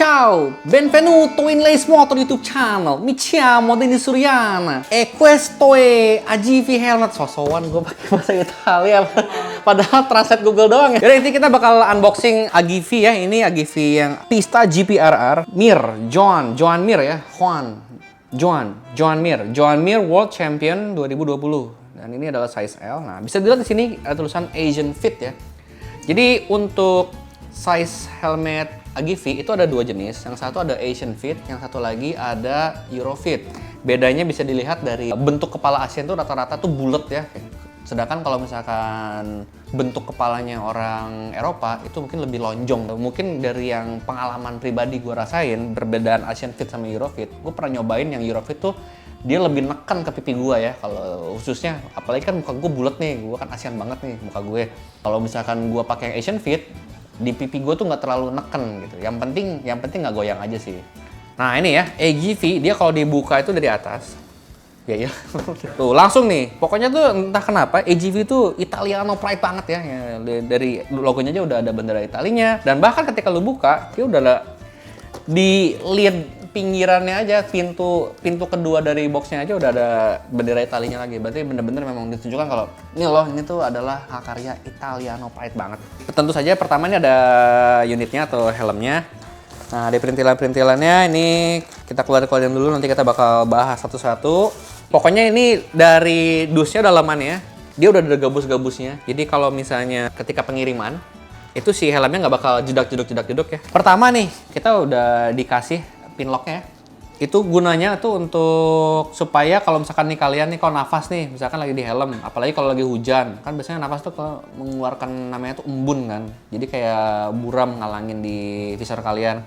Ciao, benvenuto in Lace Motor YouTube channel. Mi chiamo Denis Suryana. E questo è AGV Helmet. Sosokan gue pakai bahasa Italia. Padahal translate Google doang ya. Jadi nanti kita bakal unboxing AGV ya. Ini AGV yang Pista GPRR. Joan Mir ya. Joan Mir World Champion 2020. Dan ini adalah size L. Nah, bisa dilihat di sini ada tulisan Asian Fit ya. Jadi untuk size helmet AGV itu ada dua jenis. Yang satu ada Asian Fit, yang satu lagi ada Eurofit. Bedanya bisa dilihat dari bentuk kepala Asian tuh rata-rata tuh bulat ya. Sedangkan kalau misalkan bentuk kepalanya orang Eropa itu mungkin lebih lonjong. Mungkin dari yang pengalaman pribadi gue rasain, perbedaan Asian Fit sama Eurofit. Gue pernah nyobain yang Eurofit tuh dia lebih neken ke pipi gue ya. Kalau khususnya, apalagi kan muka gue bulat nih, gue kan Asian banget nih muka gue. Kalau misalkan gue pakai Asian Fit, di pipi gue tuh nggak terlalu neken gitu. Yang penting nggak goyang aja sih. Nah ini ya, AGV dia kalau dibuka itu dari atas. Ya. Tuh langsung nih. Pokoknya tuh entah kenapa AGV tuh Italiano pride banget ya. Dari logonya aja udah ada bendera Italinya. Dan bahkan ketika lu buka, dia udah ada di lid pinggirannya aja, pintu kedua dari boxnya aja udah ada bendera Italinya lagi. Berarti bener-bener memang ditunjukkan kalau ini loh, ini tuh adalah karya Italiano pride banget. Tentu saja pertama ini ada unitnya atau helmnya. Nah, di perintilan-perintilannya ini kita keluarin dulu, nanti kita bakal bahas satu-satu. Pokoknya ini dari dusnya dalamannya, dia udah ada gabus-gabusnya. Jadi kalau misalnya ketika pengiriman, itu si helmnya nggak bakal jedak-jeduk ya. Pertama nih, kita udah dikasih pinlocknya. Itu gunanya tuh untuk supaya kalau misalkan nih kalian nih kalau nafas nih, misalkan lagi di helm, apalagi kalau lagi hujan, kan biasanya nafas tuh kalau mengeluarkan namanya tuh embun kan. Jadi kayak buram ngalangin di visor kalian.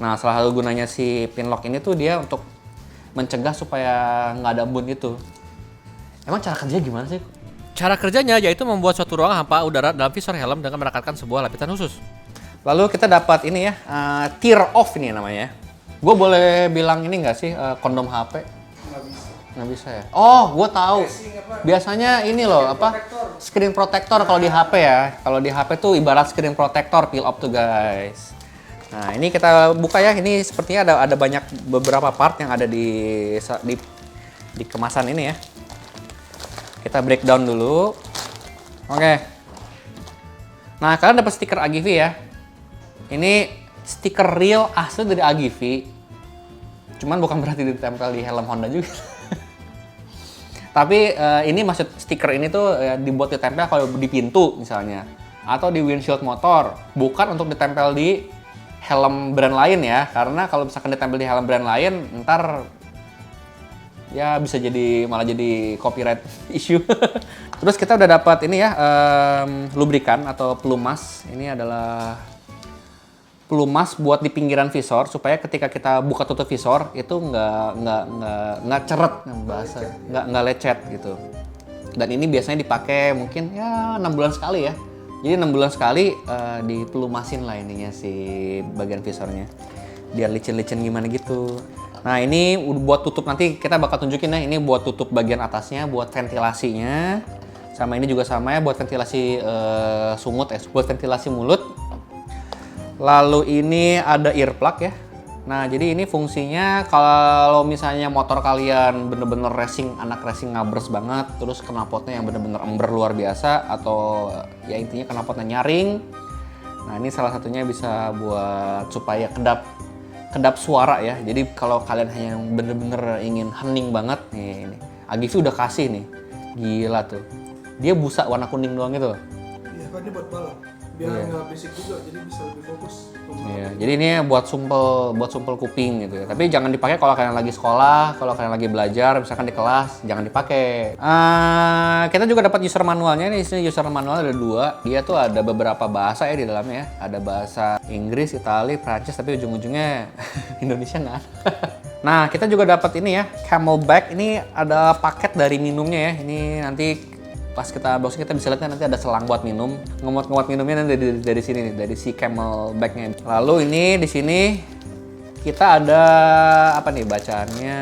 Nah, salah satu gunanya si pinlock ini tuh dia untuk mencegah supaya nggak ada embun itu. Emang cara kerjanya gimana sih? Cara kerjanya yaitu membuat suatu ruang hampa udara dalam visor helm dengan merekatkan sebuah lapisan khusus. Lalu kita dapat ini ya, tear off ini namanya. Gue boleh bilang ini nggak sih kondom HP? Nggak bisa ya? Oh, gue tahu. Biasanya ini loh screen protector kalau di HP ya. Kalau di HP tuh ibarat screen protector peel off tuh guys. Nah ini kita buka ya. Ini sepertinya ada beberapa part yang ada di kemasan ini ya. Kita breakdown dulu. Oke. Nah kalian dapat stiker AGV ya. Ini stiker real asli dari AGV. Cuman bukan berarti ditempel di helm Honda juga. Tapi ini maksud stiker ini tuh dibuat ditempel kalau di pintu misalnya. Atau di windshield motor. Bukan untuk ditempel di helm brand lain ya. Karena kalau misalkan ditempel di helm brand lain, ntar ya bisa malah jadi copyright issue. Terus kita udah dapat ini ya, lubrikan atau pelumas. Ini adalah pelumas buat di pinggiran visor supaya ketika kita buka tutup visor itu nggak ceret bahasa, nggak lecet gitu. Dan ini biasanya dipakai mungkin ya 6 bulan sekali ya. Jadi 6 bulan sekali dipelumasin lah ininya si bagian visornya biar licin-licin gimana gitu. Nah ini buat tutup, nanti kita bakal tunjukin ya, ini buat tutup bagian atasnya buat ventilasinya. Sama ini juga sama ya buat ventilasi sungut ya, buat ventilasi mulut. Lalu ini ada earplug ya. Nah jadi ini fungsinya kalau misalnya motor kalian bener-bener anak racing ngabers banget, terus knalpotnya yang bener-bener ember luar biasa, atau ya intinya knalpotnya nyaring. Nah ini salah satunya bisa buat supaya kedap suara ya. Jadi kalau kalian hanya bener-bener ingin hening banget nih, ini AGV udah kasih nih, gila tuh. Dia busa warna kuning doang gitu. Iya kan ini buat balap. Biar nggak berisik juga, jadi bisa lebih fokus. Iya, jadi ini buat sumpel kuping gitu ya. Tapi jangan dipakai kalau kalian lagi sekolah, kalau kalian lagi belajar, misalkan di kelas, jangan dipakai. Kita juga dapat user manualnya nih. Di sini user manual ada 2. Dia tuh ada beberapa bahasa ya di dalamnya ya. Ada bahasa Inggris, Itali, Prancis, tapi ujung-ujungnya Indonesia nggak ada. Nah, kita juga dapat ini ya, Camelback. Ini ada paket dari minumnya ya. Ini nanti pas kita unboxing kita bisa lihat nanti ada selang buat minum. Ngemot minumnya nanti dari sini nih, dari si Camelback-nya. Lalu ini di sini kita ada apa nih bacaannya,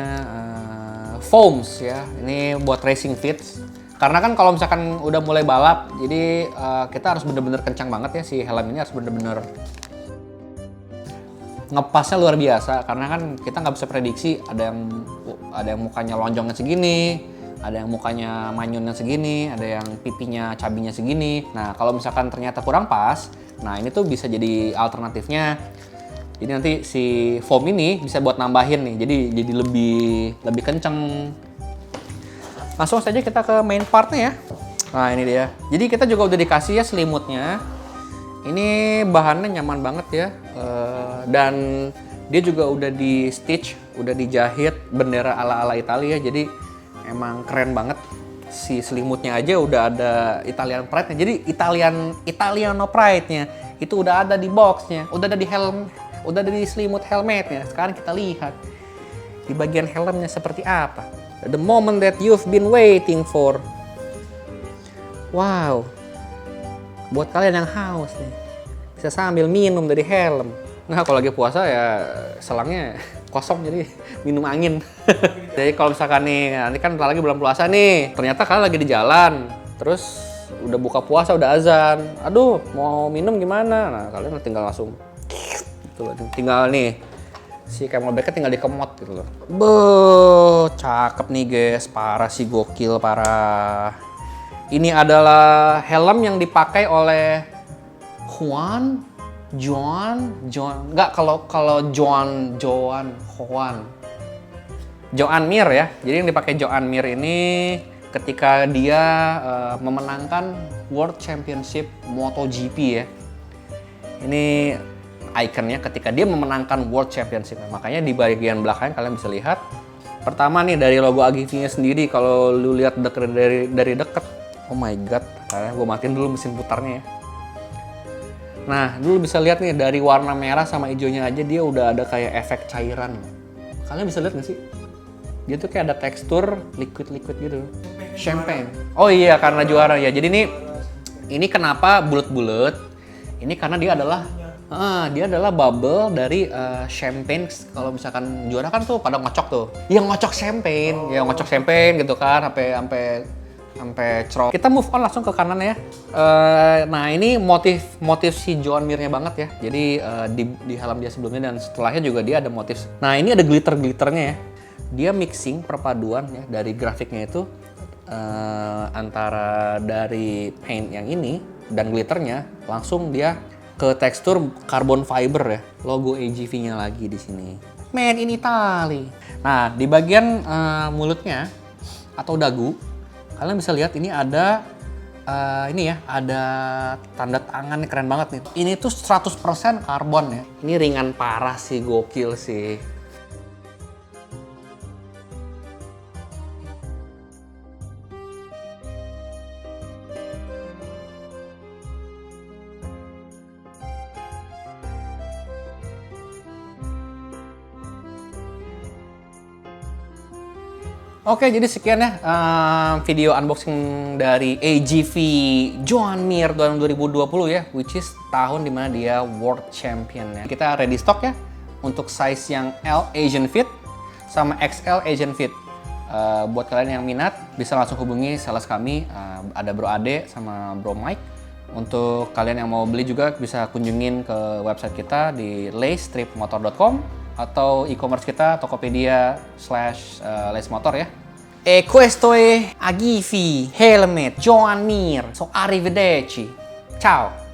foams ya. Ini buat racing fits. Karena kan kalau misalkan udah mulai balap, jadi kita harus bener-bener kencang banget ya, si helm ini harus bener-bener ngepasnya luar biasa karena kan kita nggak bisa prediksi ada yang mukanya lonjongnya segini, ada yang mukanya manyunnya segini, ada yang pipinya cabinya segini. Nah kalau misalkan ternyata kurang pas, nah ini tuh bisa jadi alternatifnya. Jadi nanti si foam ini bisa buat nambahin nih, jadi lebih kenceng. Langsung saja kita ke main partnya ya. Nah ini dia. Jadi kita juga udah dikasih ya selimutnya. Ini bahannya nyaman banget ya, dan dia juga udah di stitch, udah dijahit bendera ala-ala Italia, jadi emang keren banget. Si selimutnya aja udah ada Italian Pride-nya, jadi Italiano Pride-nya itu udah ada di boxnya, udah ada di helm, udah ada di selimut helmetnya. Sekarang kita lihat di bagian helmnya seperti apa. The moment that you've been waiting for. Wow. Buat kalian yang haus nih, bisa sambil minum dari helm. Nah kalau lagi puasa ya selangnya kosong jadi minum angin. Jadi kalau misalkan nih, nanti kan bentar lagi bulan puasa nih, ternyata kalian lagi di jalan, terus udah buka puasa, udah azan, aduh mau minum gimana? Nah kalian tinggal langsung, gitu loh, tinggal nih, si camelbacknya tinggal dikemot gitu loh. Cakep nih guys, parah sih, gokil parah. Ini adalah helm yang dipakai oleh Joan Mir ya. Jadi yang dipakai Joan Mir ini ketika dia memenangkan World Championship MotoGP ya. Ini ikonnya ketika dia memenangkan World Championship. Makanya di bagian belakang kalian bisa lihat. Pertama nih dari logo Agify-nya sendiri, kalau lu lihat dari deket. Oh my god, gue matiin dulu mesin putarnya ya. Nah, dulu bisa lihat nih dari warna merah sama hijaunya aja dia udah ada kayak efek cairan. Kalian bisa lihat nggak sih? Dia tuh kayak ada tekstur liquid gitu. Champagne. Oh iya, karena juara ya. Jadi ini kenapa bulat-bulat? Ini karena dia adalah bubble dari champagne. Kalau misalkan juara kan tuh pada ngocok tuh. Yang ngocok champagne gitu kan, sampai cerot. Kita move on langsung ke kanan ya. Nah ini motif si Joan Mir-nya banget ya. Jadi di helm dia sebelumnya dan setelahnya juga dia ada motif. Nah ini ada glitternya ya. Dia mixing perpaduan ya dari grafiknya itu antara dari paint yang ini dan glitternya langsung dia ke tekstur carbon fiber ya. Logo AGV-nya lagi di sini. Made in Italy. Nah di bagian mulutnya atau dagu, kalian bisa lihat ini ada ada tanda tangan keren banget nih. Ini tuh 100% karbon ya. Ini ringan parah sih, gokil sih. Oke, jadi sekian ya video unboxing dari AGV Joan Mir 2020 ya, which is tahun dimana dia World Champion ya. Kita ready stock ya untuk size yang L Asian Fit sama XL Asian Fit. Buat kalian yang minat bisa langsung hubungi sales kami, ada Bro Ade sama Bro Mike. Untuk kalian yang mau beli juga bisa kunjungin ke website kita di lace-motor.com atau e-commerce kita Tokopedia/lacemotor ya. E questo è Agify Helmet Joan Mir. So arrivederci. Ciao.